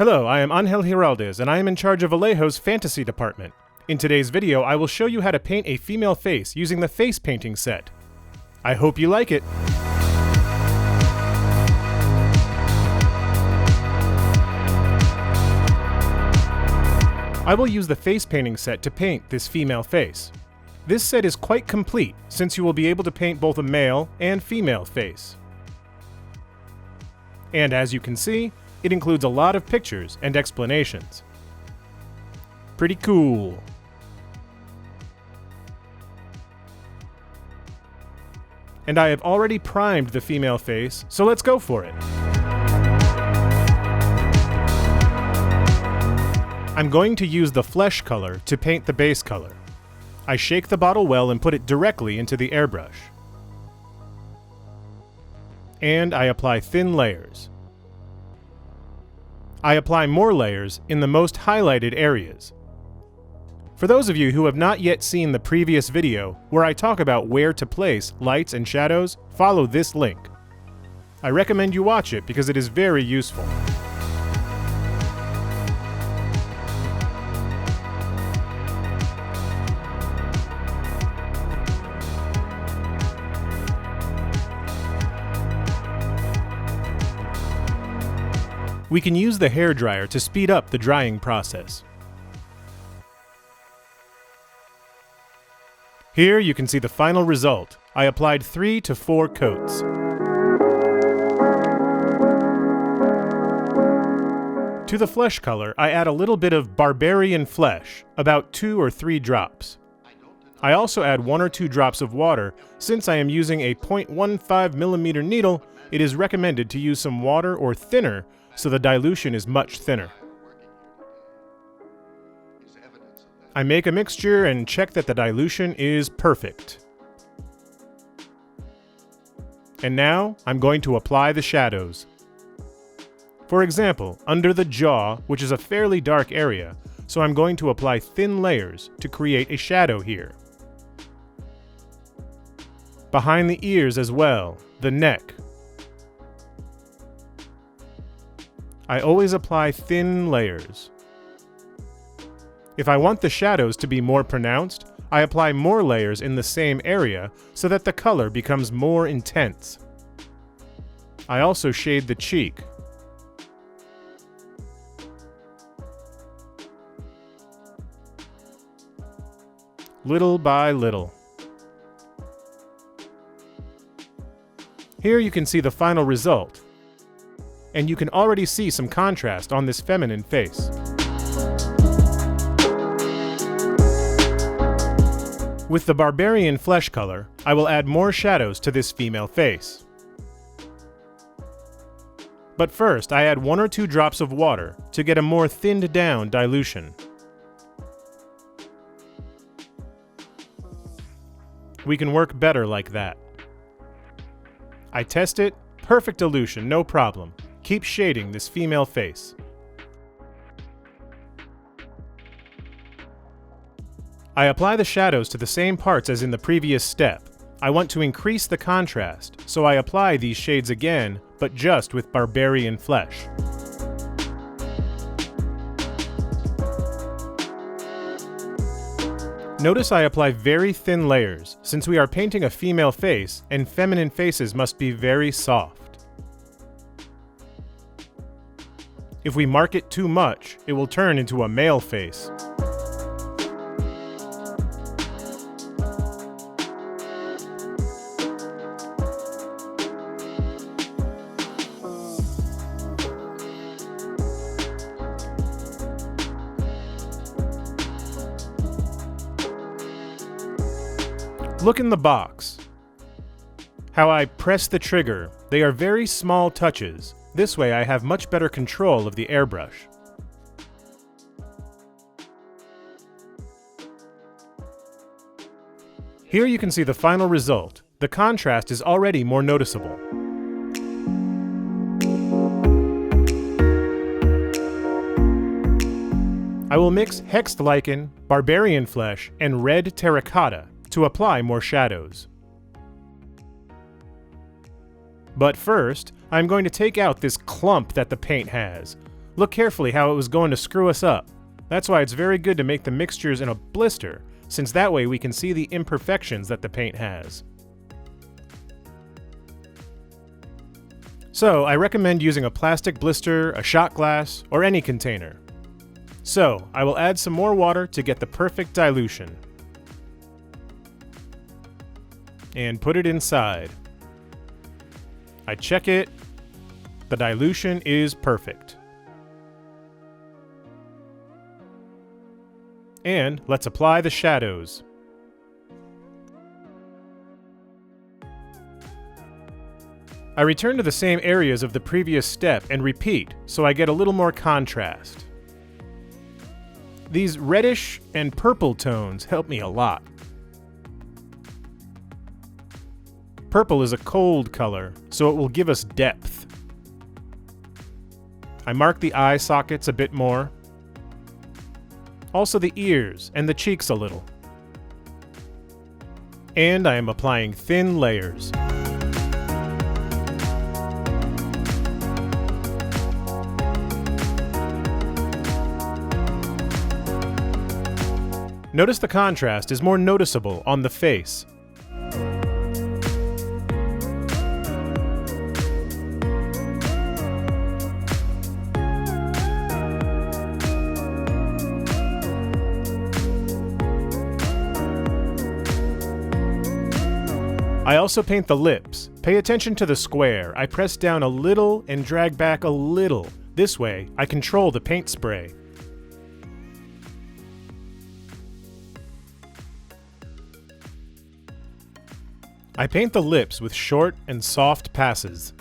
Hello, I am Angel Giraldez, and I am in charge of Vallejo's fantasy department. In today's video, I will show you how to paint a female face using the face painting set. I hope you like it! I will use the face painting set to paint this female face. This set is quite complete, since you will be able to paint both a male and female face. And as you can see, it includes a lot of pictures and explanations. Pretty cool. And I have already primed the female face, so let's go for it. I'm going to use the flesh color to paint the base color. I shake the bottle well and put it directly into the airbrush. And I apply thin layers. I apply more layers in the most highlighted areas. For those of you who have not yet seen the previous video where I talk about where to place lights and shadows, follow this link. I recommend you watch it because it is very useful. We can use the hairdryer to speed up the drying process. Here you can see the final result. I applied 3 to 4 coats. To the flesh color, I add a little bit of barbarian flesh, about 2 or 3 drops. I also add 1 or 2 drops of water. Since I am using a 0.15mm needle, it is recommended to use some water or thinner so the dilution is much thinner. I make a mixture and check that the dilution is perfect. And now I'm going to apply the shadows. For example, under the jaw, which is a fairly dark area, so I'm going to apply thin layers to create a shadow here. Behind the ears as well, the neck. I always apply thin layers. If I want the shadows to be more pronounced, I apply more layers in the same area so that the color becomes more intense. I also shade the cheek. Little by little. Here you can see the final result. And you can already see some contrast on this feminine face. With the barbarian flesh color, I will add more shadows to this female face. But first, I add 1 or 2 drops of water to get a more thinned down dilution. We can work better like that. I test it, perfect dilution, no problem. Keep shading this female face. I apply the shadows to the same parts as in the previous step. I want to increase the contrast, so I apply these shades again, but just with barbarian flesh. Notice I apply very thin layers, since we are painting a female face, and feminine faces must be very soft. If we mark it too much, it will turn into a male face. Look in the box. How I press the trigger. They are very small touches. This way I have much better control of the airbrush. Here you can see the final result. The contrast is already more noticeable. I will mix hexed lichen, barbarian flesh, and red terracotta to apply more shadows. But first, I'm going to take out this clump that the paint has. Look carefully how it was going to screw us up. That's why it's very good to make the mixtures in a blister, since that way we can see the imperfections that the paint has. So, I recommend using a plastic blister, a shot glass, or any container. So, I will add some more water to get the perfect dilution. And put it inside. I check it. The dilution is perfect. And let's apply the shadows. I return to the same areas of the previous step and repeat, so I get a little more contrast. These reddish and purple tones help me a lot. Purple is a cold color, so it will give us depth. I mark the eye sockets a bit more. Also the ears and the cheeks a little. And I am applying thin layers. Notice the contrast is more noticeable on the face. I also paint the lips. Pay attention to the square. I press down a little and drag back a little. This way, I control the paint spray. I paint the lips with short and soft passes.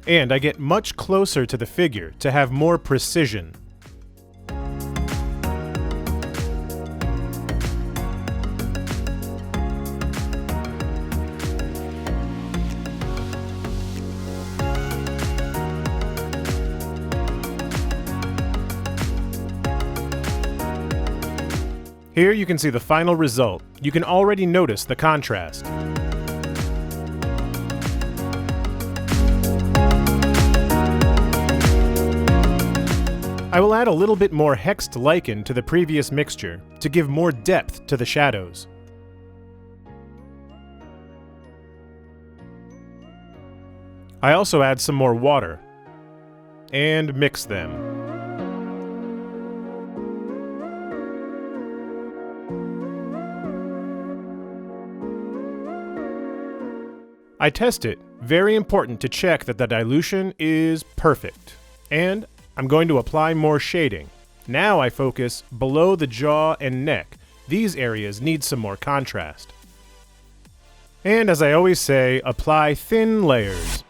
And I get much closer to the figure to have more precision. Here you can see the final result. You can already notice the contrast. I will add a little bit more hexed lichen to the previous mixture to give more depth to the shadows. I also add some more water and mix them. I test it. Very important to check that the dilution is perfect. And I'm going to apply more shading. Now I focus below the jaw and neck. These areas need some more contrast. And as I always say, apply thin layers.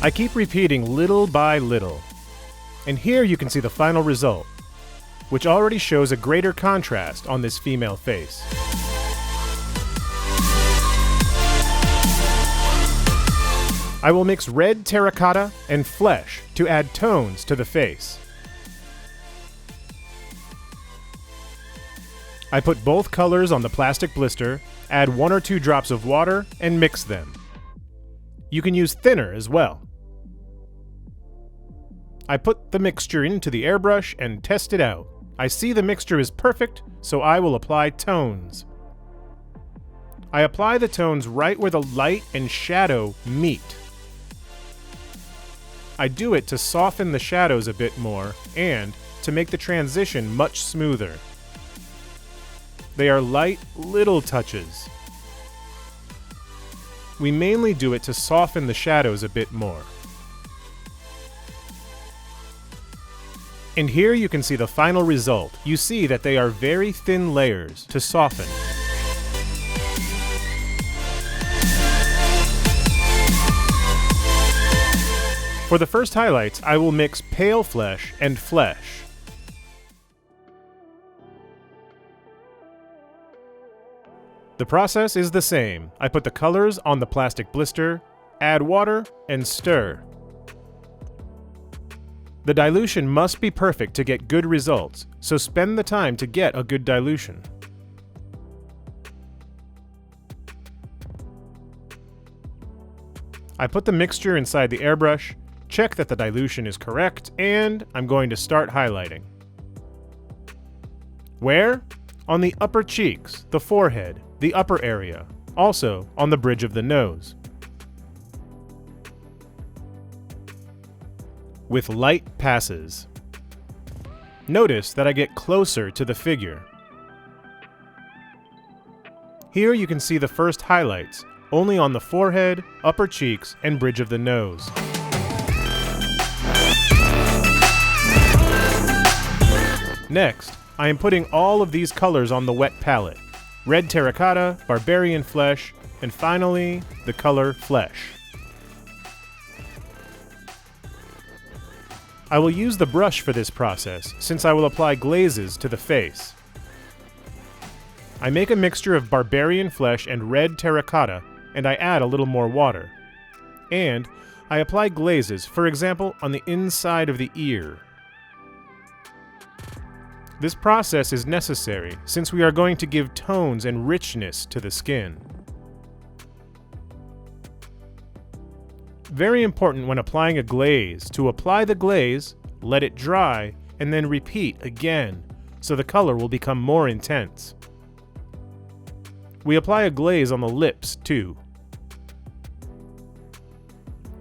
I keep repeating little by little. And here you can see the final result, which already shows a greater contrast on this female face. I will mix red terracotta and flesh to add tones to the face. I put both colors on the plastic blister, add 1 or 2 drops of water, and mix them. You can use thinner as well. I put the mixture into the airbrush and test it out. I see the mixture is perfect, so I will apply tones. I apply the tones right where the light and shadow meet. I do it to soften the shadows a bit more and to make the transition much smoother. They are light, little touches. We mainly do it to soften the shadows a bit more. And here you can see the final result. You see that they are very thin layers to soften. For the first highlights, I will mix pale flesh and flesh. The process is the same. I put the colors on the plastic blister, add water, and stir. The dilution must be perfect to get good results, so spend the time to get a good dilution. I put the mixture inside the airbrush, check that the dilution is correct, and I'm going to start highlighting. Where? On the upper cheeks, the forehead, the upper area, also on the bridge of the nose. With light passes. Notice that I get closer to the figure. Here you can see the first highlights, only on the forehead, upper cheeks, and bridge of the nose. Next, I am putting all of these colors on the wet palette. Red terracotta, barbarian flesh, and finally, the color flesh. I will use the brush for this process, since I will apply glazes to the face. I make a mixture of barbarian flesh and red terracotta, and I add a little more water. And I apply glazes, for example, on the inside of the ear. This process is necessary, since we are going to give tones and richness to the skin. Very important when applying a glaze to apply the glaze, let it dry, and then repeat again, so the color will become more intense. We apply a glaze on the lips too,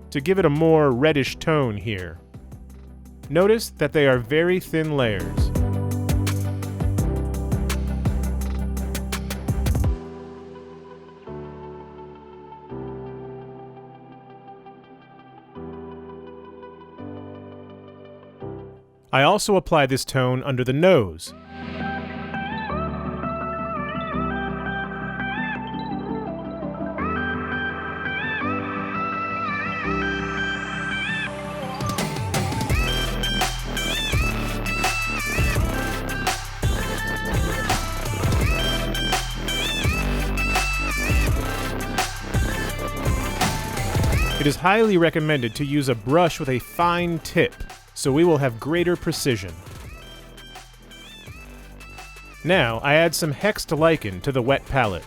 to give it a more reddish tone here. Notice that they are very thin layers. I also apply this tone under the nose. It is highly recommended to use a brush with a fine tip, so we will have greater precision. Now I add some hexed lichen to the wet palette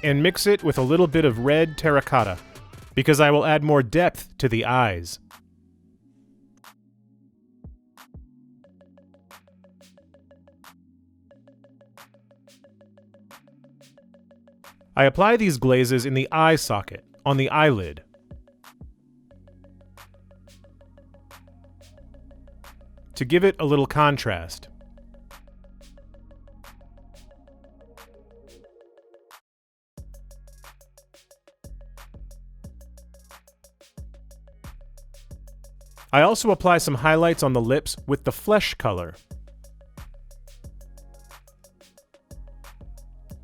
and mix it with a little bit of red terracotta, because I will add more depth to the eyes. I apply these glazes in the eye socket, on the eyelid. To give it a little contrast. I also apply some highlights on the lips with the flesh color.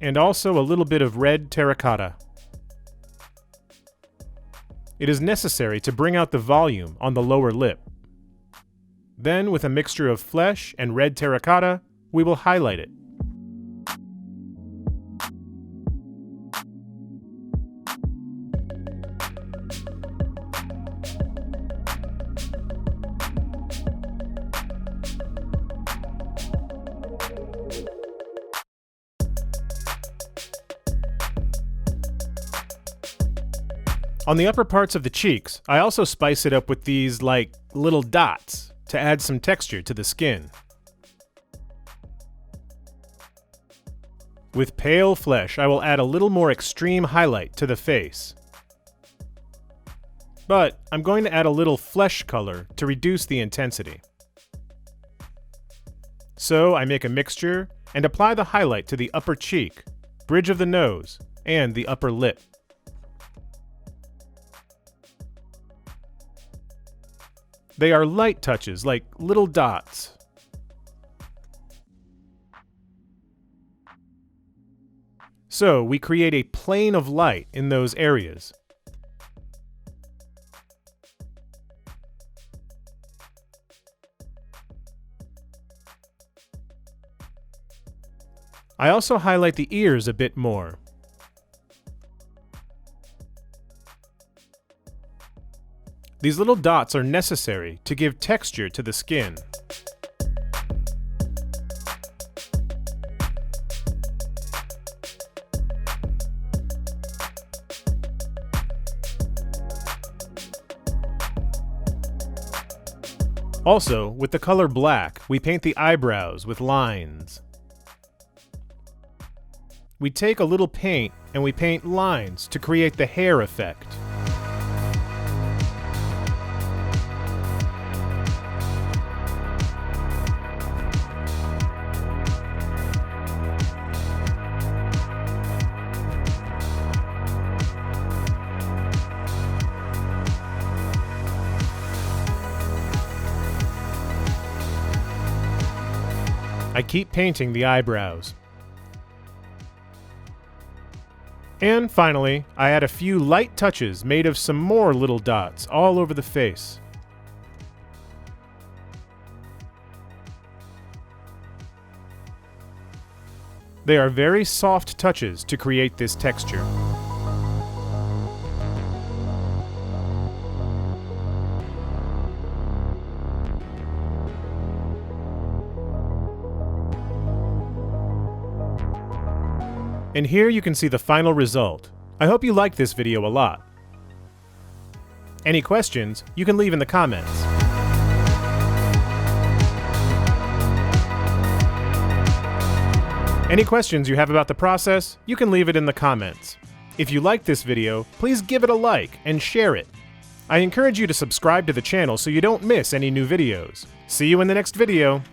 And also a little bit of red terracotta. It is necessary to bring out the volume on the lower lip. Then, with a mixture of flesh and red terracotta, we will highlight it. On the upper parts of the cheeks, I also spice it up with these, like, little dots to add some texture to the skin. With pale flesh, I will add a little more extreme highlight to the face. But I'm going to add a little flesh color to reduce the intensity. So I make a mixture and apply the highlight to the upper cheek, bridge of the nose, and the upper lip. They are light touches, like little dots. So we create a plane of light in those areas. I also highlight the ears a bit more. These little dots are necessary to give texture to the skin. Also, with the color black, we paint the eyebrows with lines. We take a little paint and we paint lines to create the hair effect. I keep painting the eyebrows. And finally, I add a few light touches made of some more little dots all over the face. They are very soft touches to create this texture. And here you can see the final result. I hope you liked this video a lot. Any questions, you can leave in the comments. Any questions you have about the process, you can leave it in the comments. If you liked this video, please give it a like and share it. I encourage you to subscribe to the channel so you don't miss any new videos. See you in the next video.